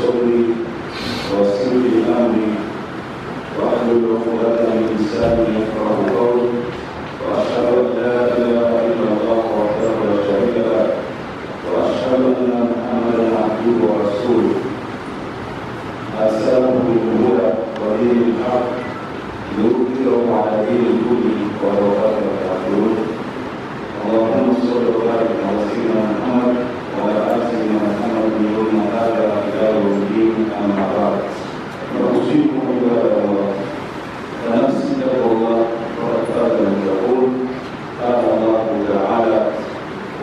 صدري ويسر لي أمري واحلل عقدة من لساني يفقهوا قولي وأشهد أن لا إله إلا الله وحده لا شريك له وأشهد أن محمدا عبده ورسوله أرسله بالهدى ودين الحق ليظهره على دين كله ولو كره الكافرون. اللهم صل وبارك على سيدنا محمد وعلى آل سيدنا محمد من يوم هذا إلى يوم الدين. أما بعد فأوصيكم عباد الله ونفسي تقوى الله وقد قال يقول قال الله تعالى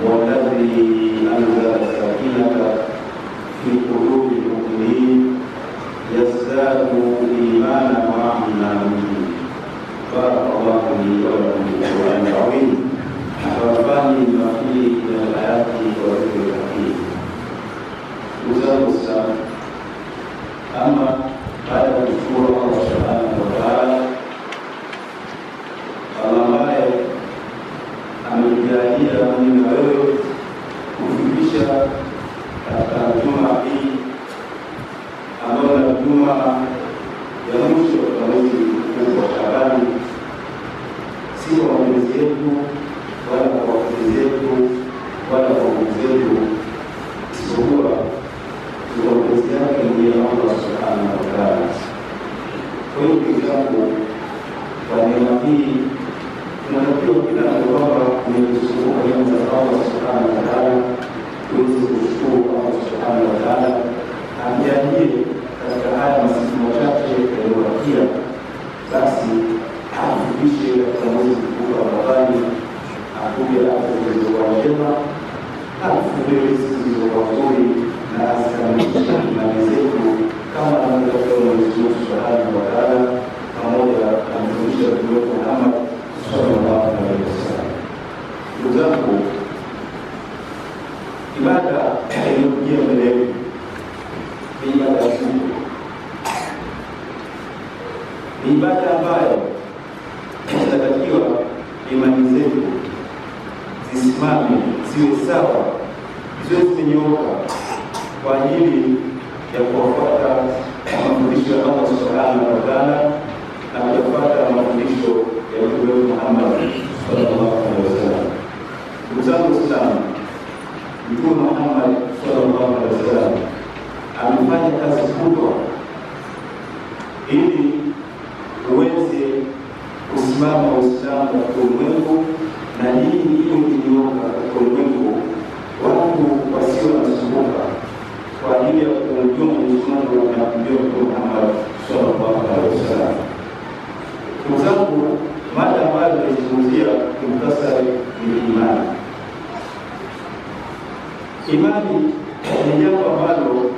والذي أنزل السكينة في قلوب المؤمنين يزدادوا إيمانا مع إيمانهم. بارك الله لي ولكم في القرآن العظيم ورفعني بما فيه من الآيات والذكر الحكيم. وزاد السلام. أما بعد الشكر الله سبحانه وتعالى ambaye amejalia mimi na wewe kufikisha katika juma hii ambayo ni juma ya mwisho wa mwezi wa Shaabani, si kwa mapenzi yetu wala kwa wakati zetu wala kwa nguvu zetu, isipokuwa kwa mapenzi yake ndiye Allah subhanahu wa ta'ala. Kwa hiyo ndugu zangu, kwa neema hii tunatakiwa kila kwamba ni kushukuru neema za Allah subhanahu wa ta'ala, tuweze kushukuru Allah subhanahu wa ta'ala ajalie katika haya masiku machache yaliyobakia, basi atufikishe katika mwezi mkuu wa Ramadhani, akupe afya zilizokuwa njema, atufungue riziki zilizokuwa nzuri na azikamilishe imani zetu kama anavyotakiwa Mwenyezi Mungu subhanahu wa ta'ala, pamoja na mtumishi wetu Muhammad sallallahu alaihi wasallam. Ndugu zangu, ibada iliyokujia mbele yetu ni ibada ya shukuru. Ni ibada ambayo inatakiwa imani zetu zisimame, ziwe sawa, ziwe zimenyooka kwa ajili ya kuwafuata mafundisho ya Allah subhanahu wa ta'ala na kufuata mafundisho ya Mtume Muhammad sallallahu alaihi wasallam. Ndugu zangu Waislamu, Mtume Muhammad sallallahu alaihi wasallam amefanya kazi kubwa ili uweze kusimama Uislamu katika ulimwengu na dini hiyo iliyooka katika ulimwengu, watu wasio wanasumbuka kwa ajili ya kumjua Mwenyezi Mungu na kumjua Mtume Muhammad sallallahu alaihi wasallam. Ndugu zangu, mada ambayo tunaizungumzia kimuktasari ni imani. Imani ni jambo ambalo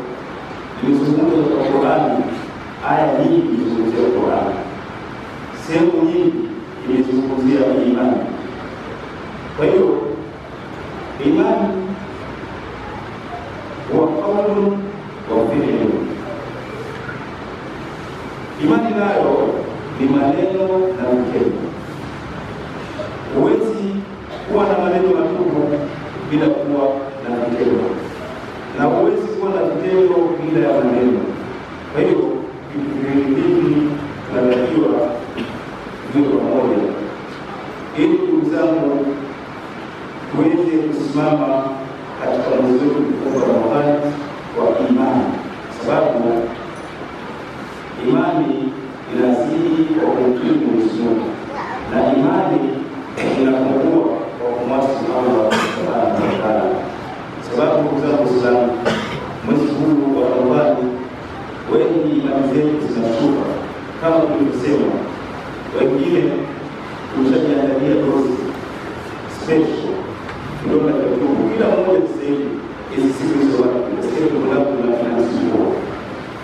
limezungumzwa katika Qur'ani. Aya nyingi zimezungumzia Qur'ani, sehemu nyingi imezungumzia imani. Kwa hiyo imani wa qawlun wa fi'lun, imani nayo ni maneno na vitendo. Huwezi kuwa na maneno matupu bila kuwa na vitendo, na huwezi kuwa na vitendo bila ya maneno. Kwa hiyo vitu hivi tunatakiwa viwe pamoja, ili ndugu zangu tuweze kusimama katika mwezi wetu mkuu wa Ramadhani kwa imani, sababu imani inazidi kwa kumtii Mwenyezi Mungu na imani inapungua kwa kumwasi Allah subhanahu wa ta'ala. Sababu ndugu zangu Waislamu, mwezi huu wa Ramadhani wengi imani zetu zinashuka, kama tulivyosema, wengine tumeshajiandalia dozi special kutoka kwa Mungu. Kila mmoja sasa hivi hizi siku hizo wasikie mlango na finansiwa.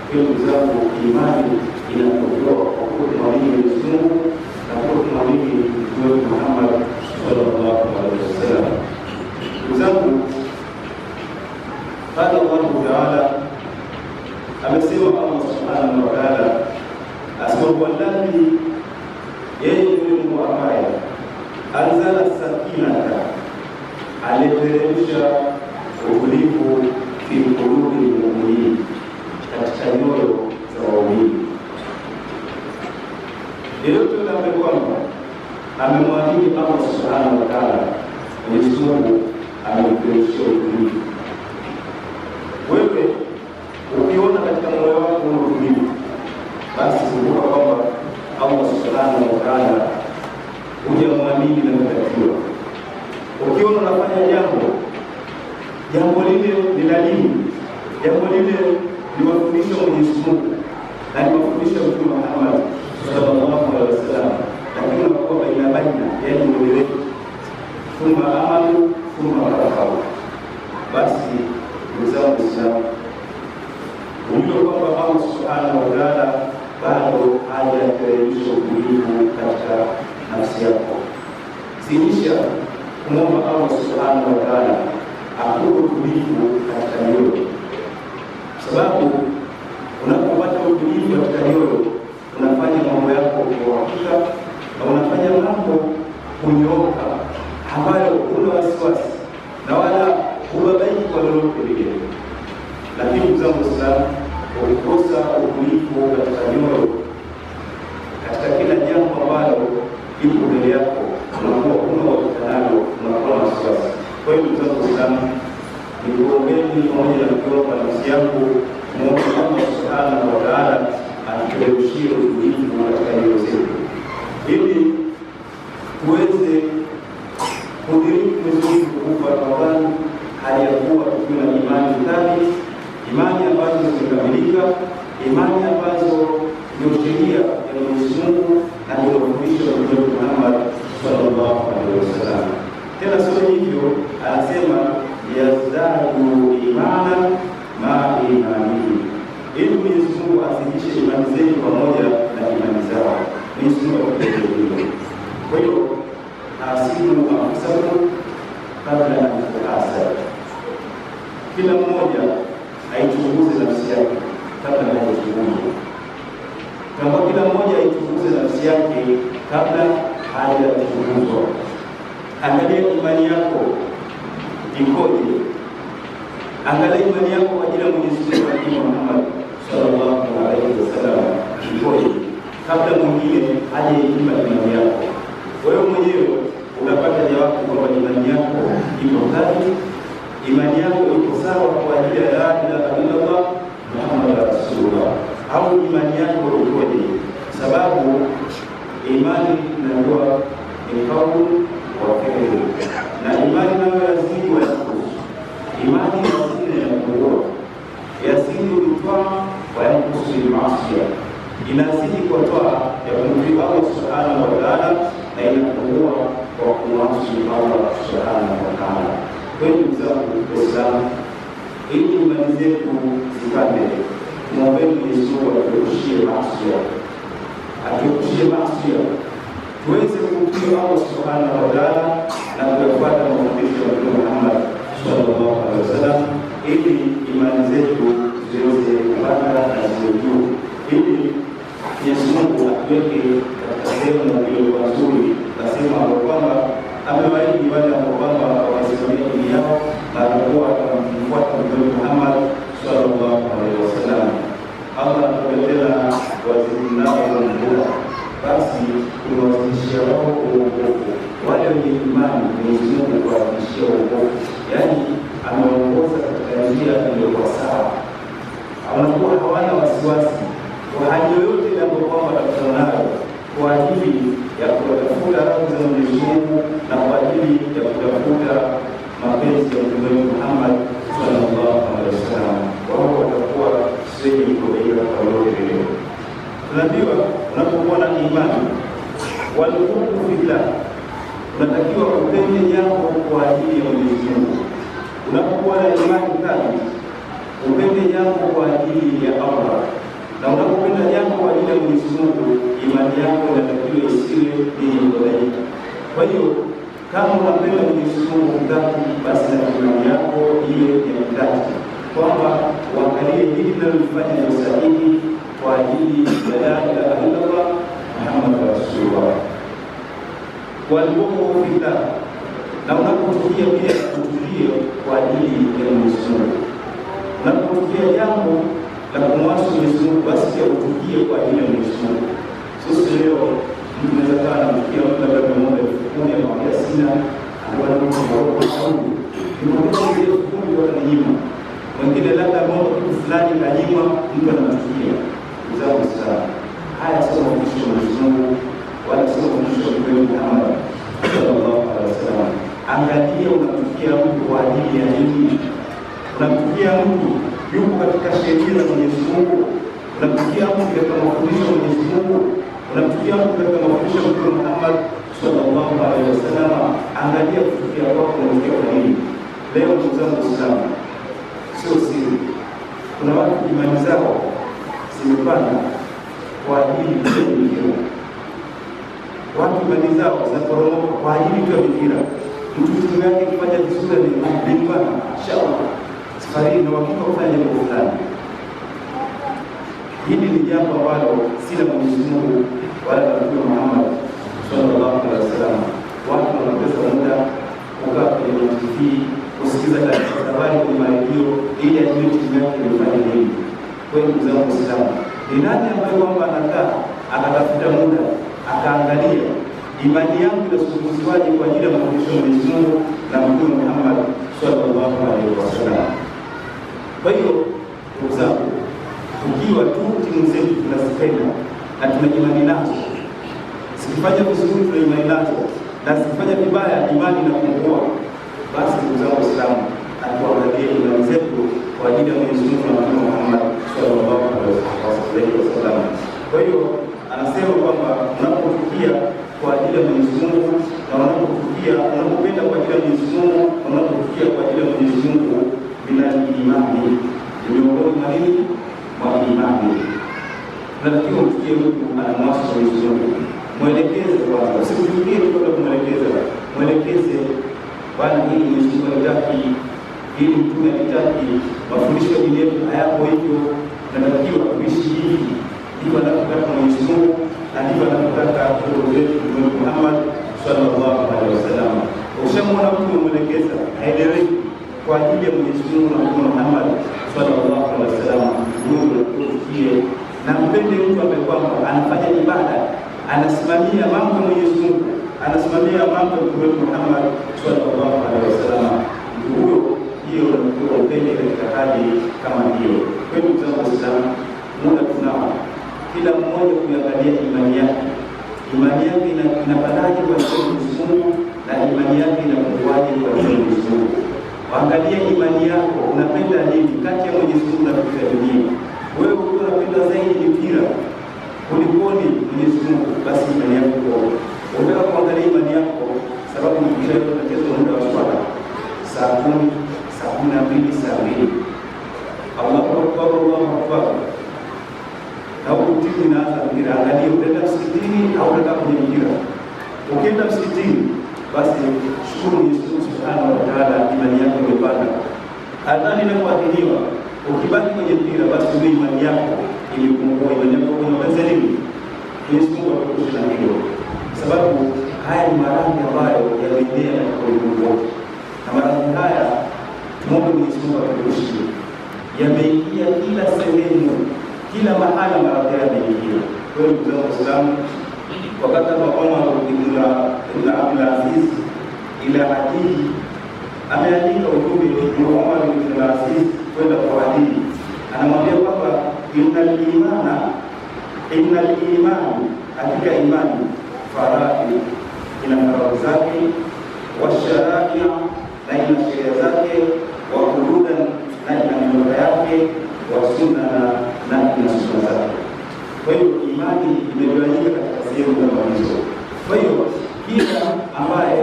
Hiyo ndugu zangu, imani inapokelewa kwa kumwamini Mwenyezi Mungu na kwa kumwamini Mtume Muhammad sallallahu alaihi wasallam. Ndugu zangu, baada Allah Taala amesema, Allah subhanahu wa ta'ala asema wallahi, yeye ni Mungu ambaye anzala sakinata, aliteremsha utulivu fi qulubi almu'minin, Subhanahu wa Ta'ala, Mwenyezi Mungu amekuletea utulivu. Wewe ukiona katika moyo wako utulivu, basi kumbuka kwamba Allah Subhanahu wa Ta'ala hujamwamini na kutatiwa. Ukiona unafanya jambo lile ni la dini, jambo lile liwafundisha Mwenyezi Mungu na liwafundisha Mtume Muhammad sallallahu alaihi wasallam, lakini unakuwa baina, yaani mwenyewe thumma amanu thumma kafaru, basi mzao Uislamu unajua kwamba Allah Subhanahu wa Ta'ala bado hajateremsha utulivu katika nafsi yako. Zidisha kumwomba Allah Subhanahu wa Ta'ala akupe utulivu katika nyoyo, sababu unapopata utulivu katika nyoyo unafanya mambo yako kwa hakika na unafanya mambo kunyooka, ambayo una wasiwasi na wala hubabaiki kwa lolote lile. Lakini mzangu sana, ukikosa utulivu katika nyoyo, katika kila jambo ambalo liko mbele yako, unakuwa kuna wakitanalo, unakuwa na wasiwasi. Kwa hiyo mzangu sana, nikuombeni pamoja na kuomba nafsi yangu, muombe Allah Subhanahu wa Ta'ala atuteremshie utulivu katika nyoyo zetu, ili tuweze kudiriki mwezi mtukufu wa Ramadhani hali ya kuwa tukiwa na imani thabiti, imani ambazo zimekamilika, imani ambazo ni sheria ya Mwenyezi Mungu na ndio mafundisho ya Mtume Muhammad sallallahu alaihi wasallam. Tena sio hivyo, anasema yazdadu imana ma imanihi, ili Mwenyezi Mungu azidishe imani zetu pamoja na imani zao. Mwenyezi Mungu atujalie. Kwa hiyo asimu anfusakum kabla ya kuhasab, kila mmoja aichunguze nafsi yake kabla ya kuchunguza. Kama kila mmoja aichunguze nafsi yake kabla hajachunguzwa. Angalia imani yako ikoje, angalia imani yako kwa ajili ya Mwenyezi Mungu na Mtume Muhammad sallallahu alaihi wasallam ikoje, kabla mwingine aje ipima imani yako. Wewe mwenyewe unapata jawabu kwamba imani yako iko thabiti, imani yako iko sawa kwa ajili ya la ilaha illallah Muhammad rasulullah, au imani yako ikoje? Sababu imani inakuwa ni kauli wa fi'li, na imani nayo yazidi wa yankusu. Imani yazidi na kupungua, yazidi utwaa wa yankusu al-maasiya, inazidi kwa toa ya kumtii Allah Subhanahu wa Ta'ala na inapungua kwa kumwasi Allah Subhanahu wa Ta'ala. Kwa hiyo mzangu Waislamu, ili imani zetu zipande, muombeni Mwenyezi Mungu atuepushie maasi, atuepushie maasi, tuweze kumtii Allah Subhanahu wa Ta'ala na kufuata mafundisho ya Mtume Muhammad sallallahu alaihi wasallam, ili imani zetu ziweze kupanda na ziwe juu, ili Mwenyezi Mungu atuweke katika sehemu iliyo nzuri, na sehemu ambayo kwamba amewaahidi wale ambao kwamba wamesimamia dini yao na kuwa watamfuata Mtume Muhammad sallallahu alaihi wasallam. Allah anatuletea wazidnao huda, basi tunawazidishia wao uongofu. Wale wenye imani Mwenyezi Mungu kuwazidishia uongofu, yaani ameongoza katika njia iliyokuwa sawa, wanakuwa hawana wasiwasi kwa hali yoyote ile ambayo kwamba watakutana nayo, kwa ajili ya kutafuta radhi za Mwenyezi Mungu na kwa ajili ya kutafuta mapenzi ya Mtume Muhammad sallallahu alaihi wasallam. Wao watakuwa wenye kuelewa kwa lolote lile. Tunaambiwa unapokuwa na imani walhubu fillah, unatakiwa upende jambo kwa ajili ya Mwenyezi Mungu. Unapokuwa na imani kali, upende jambo kwa ajili ya Allah, na unapopenda jambo kwa ajili ya Mwenyezi Mungu, imani yako inatakiwa isiwe yenye kudhoofika. Kwa hiyo kama unapenda Mwenyezi Mungu mtaki, basi na imani yako iwe ya mtaki, kwamba uangalie hili linalofanya ni sahihi kwa ajili ya la ilaha illallah Muhammad rasulullah. Walhubu fillah, na unapotukia pia utulie kwa ajili ya Mwenyezi Mungu. Unapotukia jambo la kumwasi Mwenyezi Mungu, basi pia utukie kwa ajili ya Mwenyezi Mungu. Sisi leo mtu anaweza kaa na mkia labda mmoja 10,000 anamwambia sina, anakuwa ni 10,000 kwa kanyima. Mwingine labda ameomba kitu fulani kanyima, mtu anamchukia. Uzao sana. Haya sio mafundisho ya Mungu wala sio mafundisho ya Mtume Muhammad sallallahu alaihi wasallam. Angalia unamchukia mtu kwa ajili ya nini? Unamchukia mtu yuko katika sheria za Mwenyezi Mungu, unamchukia mtu katika mafundisho ya Mwenyezi Mungu, unamchukia mtu katika mafundisho ya Mtume Muhammad sallallahu alaihi wasallam. Angalia kuchukia kwako unamchukia kwa nini? Leo ndugu zangu Waislamu, sio siri, kuna watu imani zao zimepanda kwa ajili ya mpira. Watu imani zao zinaporomoka kwa ajili ya mpira. Mtu timu yake kufanya vizuri ni bwana inshallah safari na wakati kufanya jambo fulani. Hili ni jambo ambalo si la Mwenyezi Mungu wala la Mtume Muhammad sallallahu alaihi wasallam. Watu wanapoteza muda kukaa kwenye TV kusikiza habari kwenye redio ili ajue timu yake imefanya nini. Kwa hiyo ndugu zangu Waislamu, ni nani ambaye kwamba anakaa akatafuta muda akaangalia imani yangu inazungumziwaje kwa ajili ya mafundisho ya Mwenyezi Mungu na Mtume Muhammad sallallahu alaihi wasallam? Kwa hiyo ndugu zangu, tukiwa tu timu zetu tunazipenda na tunajimani nazo, zikifanya vizuri tunajimani nazo, na zikifanya vibaya imani inapungua, basi ndugu zangu Waislamu, atuangalie imani zetu kwa ajili ya Mwenyezi Mungu na Mtume Muhammad sallallahu alaihi wasallam. Kwa hiyo anasema kwamba unapofikia kwa ajili ya Mwenyezi Mungu na unapopenda kwa ajili ya Mwenyezi Mungu na unapofikia kwa ajili ya Mwenyezi Mungu bila imani, miongoni mwa nini? Mwa imani. Unatakiwa ufikie mtu anamwasi Mwenyezi Mungu, mwelekeze kwanza, usimfikie tu kwa kumwelekeza, mwelekeze bwana, hii Mwenyezi Mungu anataka hili, Mtume anataka, mafundisho ya dini yetu hayapo hivyo, tunatakiwa kuishi hivi. Ndivyo anataka Mwenyezi Mungu na ndivyo anataka kiongozi wetu Mtume Muhammad sallallahu alaihi wasallam. Ukishamwona mtu umemwelekeza haeleweki kwa ajili ya Mwenyezi Mungu na Mtume Muhammad sallallahu alaihi wasallam, ndio tufikie na mpende mtu ambaye kwamba anafanya ibada, anasimamia mambo ya Mwenyezi Mungu, anasimamia mambo ya Mtume Muhammad sallallahu alaihi wasallam. Huyo hiyo ndio upende katika hali kama hiyo. Kwa hiyo ndugu zangu Waislamu, muda tunao, kila mmoja kuangalia imani yake. Imani yake inapandaje kwa Mwenyezi Mungu na imani yake inakuwaje kwa Mwenyezi Mungu. Angalia imani yako, unapenda nini kati ya Mwenyezi Mungu na vitu vya dunia. Wewe ukiwa unapenda zaidi mpira kulikoni Mwenyezi Mungu, basi imani yako iko. Unataka kuangalia imani yako, sababu mpira unachezwa muda wa swala saa 10, saa 12, saa 2. Allahu Akbar, Allahu Akbar. Na huko timu inaanza mpira, angalia unaenda msikitini au unaenda kwenye mpira. Ukienda msikitini, basi shukuru Mwenyezi Mungu Subhanahu wa Ta'ala, imani yako imepanda. Adhani inapoadhiniwa, ukibaki kwenye mpira, basi ndio imani yako imepungua, imani yako inaanza nini? Mwenyezi Mungu atukuze na hilo. Sababu haya ni maradhi ambayo yameenea katika ulimwengu wote. Na maradhi haya tuombe Mwenyezi Mungu atukuze. Yameingia kila sehemu, kila mahala maradhi yameingia. Kwa hiyo ndugu zangu Waislamu, wakati wa Umar ibn Abdul Aziz ila hadithi ameandika ujumbe kwa Umar ibn Abdul Aziz kwenda kwa hadithi, anamwambia kwamba innal imani, hakika imani faradhi, ina faradhi zake, wa sharia, na ina sheria zake, wa hududan, na ina mipaka yake, wa sunna, na ina sunna zake. Kwa hiyo imani imegawanyika katika sehemu kama hizo. Kwa hiyo kila ambaye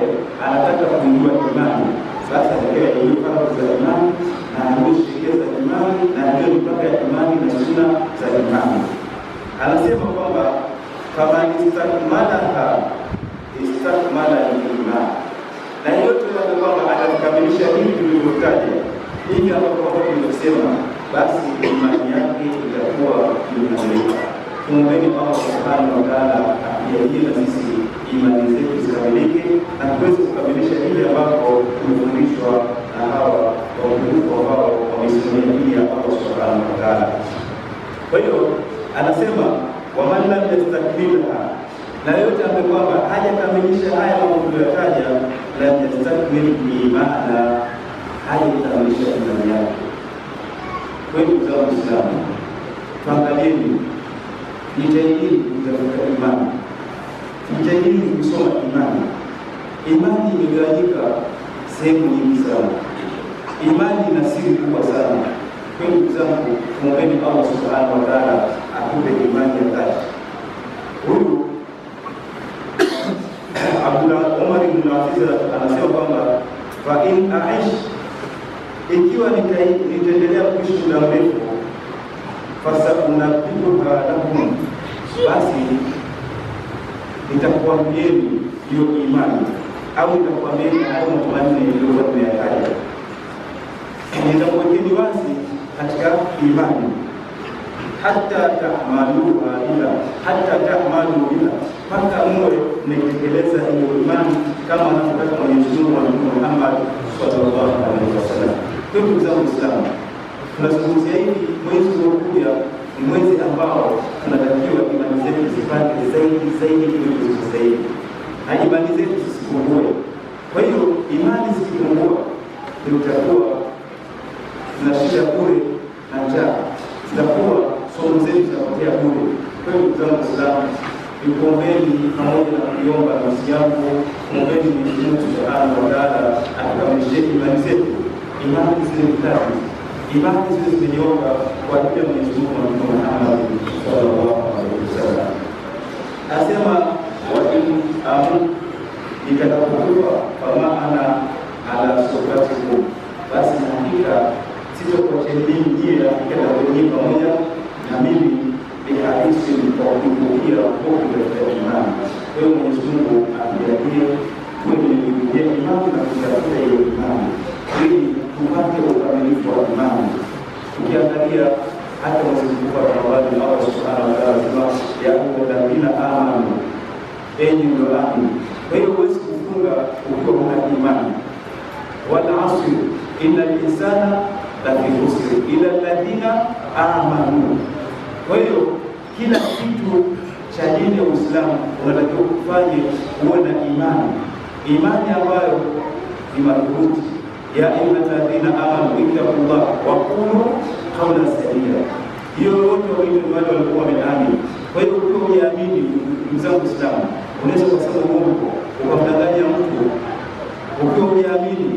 anataka kujua imani, basi atakiwa ajue faradhi za imani na ajue sheria za imani na ajue mipaka ya imani na sunna za imani. Anasema kwamba kama istakmala al-iman, na yote yale kwamba atakamilisha hivi tulivyotaja, hivi ambapo tumesema, basi imani yake itakuwa imekamilika. Tuombeeni Allah Subhanahu wa Ta'ala atujalie na sisi imani zetu zikamilike na tuweze kukamilisha ile ambapo tumefundishwa na hawa waumini ambao wamesimamia dini ya Allah Subhanahu wa Ta'ala. Kwa hiyo anasema waman lam yastakmilha, na yote ambaye kwamba hajakamilisha haya mambo tuliyotaja, la yastakmil imana, hajakamilisha imani yake. Kwa hiyo ndugu zangu Waislamu, tuangalieni, jitahidini kutafuta imani, jitahidini kusoma imani. Imani imegawanyika sehemu nyingi sana. Imani ina siri kubwa sana. Kwa hiyo ndugu zangu, muombeeni Allah subhanahu wa ta'ala akupe imani ya dhati. Huyu Abdullah Umar ibn Aziz anasema kwamba fa in aish, ikiwa nitaendelea kuishi muda mrefu, fasaunabbiuha lakum, basi nitakuambieni hiyo imani, au nitakuambieni hayo matumaini yaliyokuwa tumeyataja. Nitakuwekeni wazi katika imani, hata ta'maluha ila, hata ta'malu ila, mpaka mwe mnaitekeleza hiyo imani kama anavyotaka Mwenyezi Mungu na Mtume Muhammad sallallahu alaihi wasallam. Kwa ndugu zangu Waislamu, tunazungumzia hivi mwezi unaokuja ni mwezi ambao tunatakiwa imani zetu zipande zaidi kuliko sasa hivi, na imani zetu zisipungue. Kwa hiyo imani zikipungua, tutakuwa tunashinda bure na njaa, tutakuwa somo zetu zitapotea bure. Kwa hiyo ndugu zangu Waislamu, nikuombeni pamoja na kuiomba nafsi yangu, muombeni Mwenyezi Mungu subhanahu wa ta'ala atukamilishe imani zetu, imani zile vitatu, imani zile zimenyooka kwa ajili ya Mwenyezi Mungu na Mtume Muhammad sallallahu alaihi wasallam. Asema wa in amu, nitakapokufa kama ana ala sufratikum, basi na hakika sitokuacheni njia ikatakueni pamoja na mimi bihadisi kwa kukuia huko katika imani. Kwa hiyo Mwenyezi Mungu atujalie tuwe tumejifungia imani na kutafuta hiyo imani ili tupate ukamilifu wa imani. Ukiangalia hata mwezi mkuu wa Ramadhani, Allah subhanahu wa ta'ala anasema ya ayyuhalladhina amanu, enyi mlioamini. Kwa hiyo huwezi kufunga ukiwa huna imani. Wal asri innal insana lafi khusr illa alladhina amanu. Kwa hiyo kila kitu cha dini ya Uislamu unatakiwa kufanye uwe na imani, imani ambayo ni madhubuti. Ya ayyuhalladhina amanu ittaqullaha wa qulu qawlan sadida. Hiyo wote wale walikuwa wameamini. Kwa hiyo ukiwa umeamini, ndugu zangu Waislamu, unaweza kusema uongo ukamdanganya mtu. Ukiwa umeamini,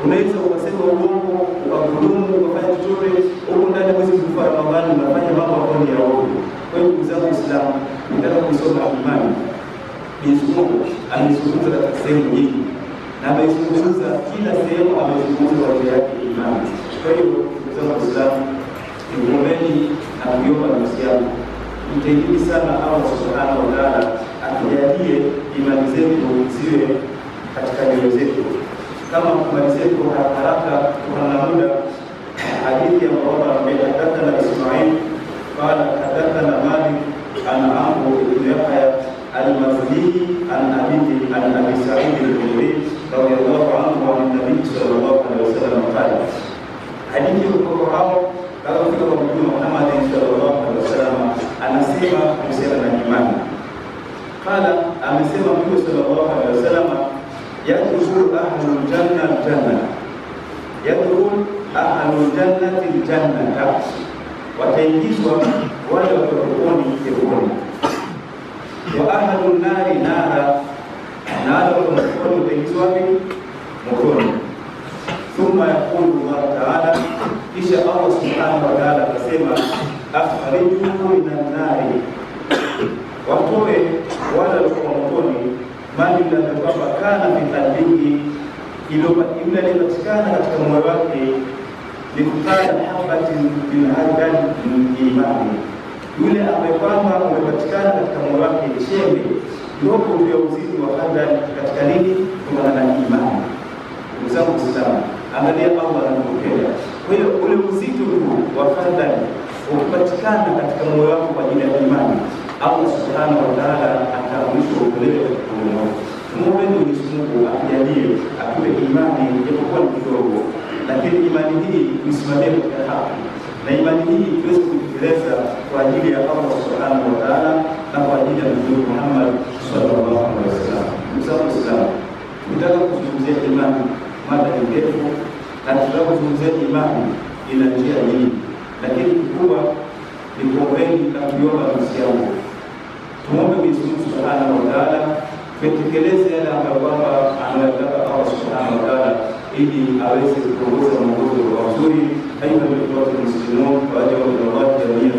unaweza ukasema uongo ukadhulumu ukafanya chochote huko ndani ya mwezi mkuu wa Ramadhani, unafanya mambo ambayo ni ya ovyo. Kwa hiyo ndugu zangu Waislamu, nataka kusoma imani. Mwenyezi Mungu amezungumza katika sehemu nyingi, na amezungumza kila sehemu, amezungumza kwa ajili yake imani. Kwa hiyo ndugu zangu Waislamu, nikuombeni na kuiomba nafsi yangu, mtahidi sana Allah subhanahu wa ta'ala atujalie imani zetu ziwe katika nyoyo zetu. Kama kumalizia kwa haraka kuna muda, hadithi ya Baba amehadathana Ismail qala hadathana Malik an Amr ibn Yahya al-Mazdi an Abi Sa'id al-Khudri radiyallahu anhu wa an-nabiy sallallahu alaihi wasallam qala, hadithi kwa hapo kama kwa Mtume Muhammad sallallahu alaihi wasallam anasema kuhusiana na imani. Qala, amesema Mtume sallallahu alaihi wasallam, yadkhulu ahlul janna al-janna, yadkhulu ahlul jannati al-jannata, wataingizwa wale wa peponi peponi, wa ahlun nari nara, na wale wa motoni wataingizwa wapi? Motoni. Thumma yaqulu Allah ta'ala, kisha Allah subhanahu wa ta'ala akasema, akhrijuhu minan nari, watoe wale wa motoni mali kwamba kana fi qalbihi, yule aliyepatikana katika moyo wake likutana habatin min hadal min imani, yule ambaye kwamba umepatikana katika moyo wake chembe ndogo ya uzito wa hadal katika nini? Kutokana na imani. Ndugu zangu Waislamu, angalia Allah anapokea. Kwa hiyo ule uzito huu wa hadal ukipatikana katika moyo wako kwa ajili ya imani, Allah subhanahu wa ta'ala ataamrisha upeleke katika moyo wako. Muombe Mwenyezi Mungu akujalie, akupe imani japokuwa ni kidogo, lakini imani hii tuisimamie katika haki, na imani hii tuweze kuitekeleza kwa ajili ya Allah subhanahu wa ta'ala. na kwa ajili ya Mtume Muhammad sallallahu alaihi wasallam. Ndugu zangu Waislamu, tunataka kuzungumzia imani, mada ni ndefu, na tunapozungumzia imani ina njia nyingi, lakini kikubwa ni kuombeni na kuomba nafsi yangu. Tuombe Mwenyezi Mungu Subhanahu wa Ta'ala tutekeleze yale ambayo kwamba anayotaka Allah Subhanahu wa Ta'ala, ili aweze kuongoza mwongozo wa uzuri. Aidha, kwa Muslimu kwa ajili ya Allah jamii